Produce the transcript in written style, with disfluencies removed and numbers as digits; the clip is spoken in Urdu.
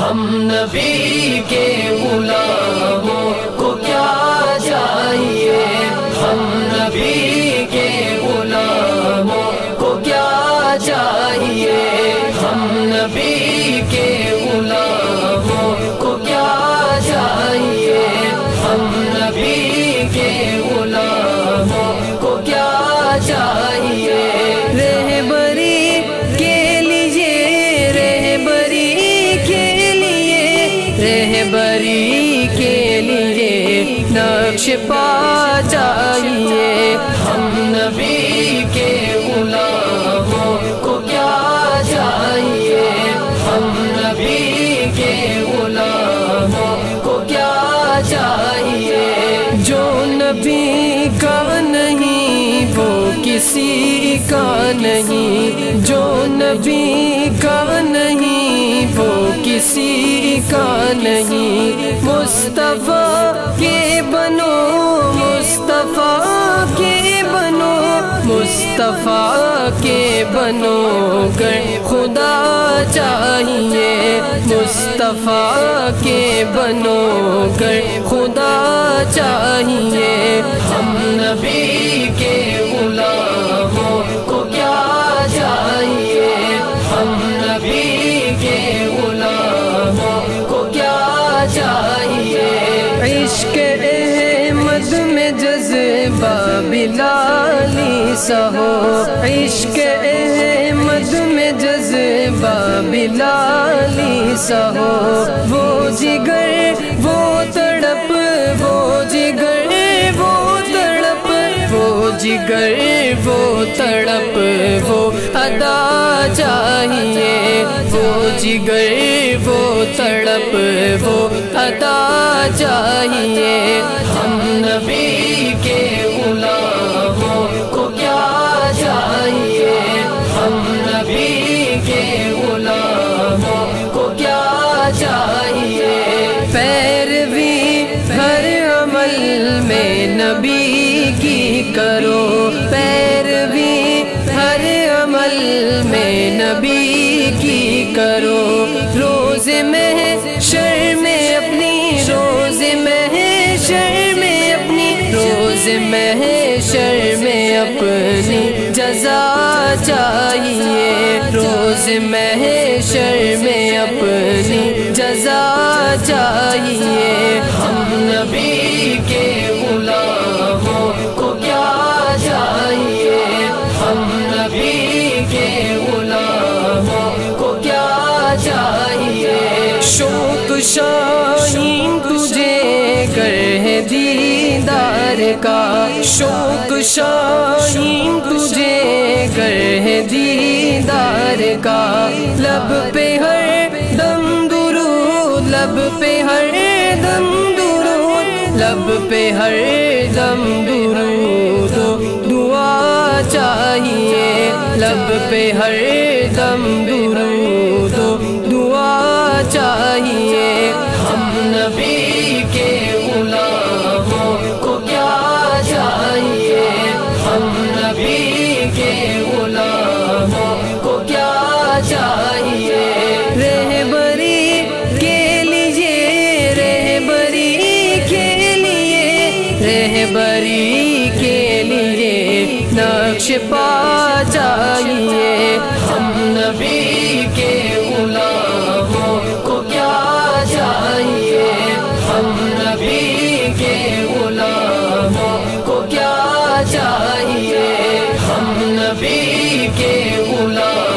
ہم نبی کے غلاموں کو کیا چاہیے، ہم نبی کے غلاموں کو کیا چاہیے، ہم نبی کے غلاموں کو کیا چاہیے، ہم نبی کے غلاموں کو کیا چاہیے۔ رہبری کے لیے، رہبری کے لیے، رہبری کے لیے نقش پا چاہیے، ہم نبی کے غلاموں کو کیا چاہیے، ہم نبی کے غلاموں کو کیا چاہیے۔ جو نبی کا نہیں وہ کسی کا نہیں، جو نبی کا نہیں وہ کسی کا نہیں، مصطفیٰ کے بنو، مصطفیٰ کے بنو، مصطفیٰ کے بنو گر خدا چاہیے، مصطفیٰ کے بنو گر خدا چاہیے، ہم نبی کے غلاموں کو کیا چاہیے، ہم نبی کے غلاموں کو کیا چاہیے۔ عشق احمد میں جذبہ بلالی سا ہو، عشق احمد میں جذبہ بلالی سا ہو، وہ جگر وہ تڑپ، وہ جگر وہ تڑپ، وہ جگر وہ تڑپ وہ ادا چاہیے، وہ جگر وہ تڑپ وہ ادا چاہیے، ہم نبی کے غلاموں کو کیا چاہیے، ہم نبی کے غلاموں کو کیا چاہیے۔ پیروی ہر عمل میں نبی کی کرو، پیروی ہر عمل میں نبی کی کرو، روز محشر میں اپنی، روز محشر میں اپنی، روز محشر میں اپنی جزا چاہیے، روز محشر میں اپنی جزا چاہیے، ہم نبی کے غلاموں کو کیا چاہیے، ہم نبی کے غلاموں کو کیا چاہیے۔ شوق شاہین تجھے گر ہے دیدار کا، شوق شاہین تجھے گر ہے دیدار کا، لب پہ ہر دم درود، لب پہ ہر دم درود، لب پہ ہر دم درود دعا چاہیے، لب پہ ہر دم درود دعا چاہیے، ہم نبی کے غلاموں کو کیا چاہیے، ہم نبی کے غلاموں کو کیا چاہیے۔ رہبری کے لیے، رہبری کے لیے، رہبری کے لیے نقش پا چاہیے، ہم نبی کے غلاموں کو کیا چاہیے، ہم نبی کے غلاموں کو کیا چاہیے، ہم نبی کے غلاموں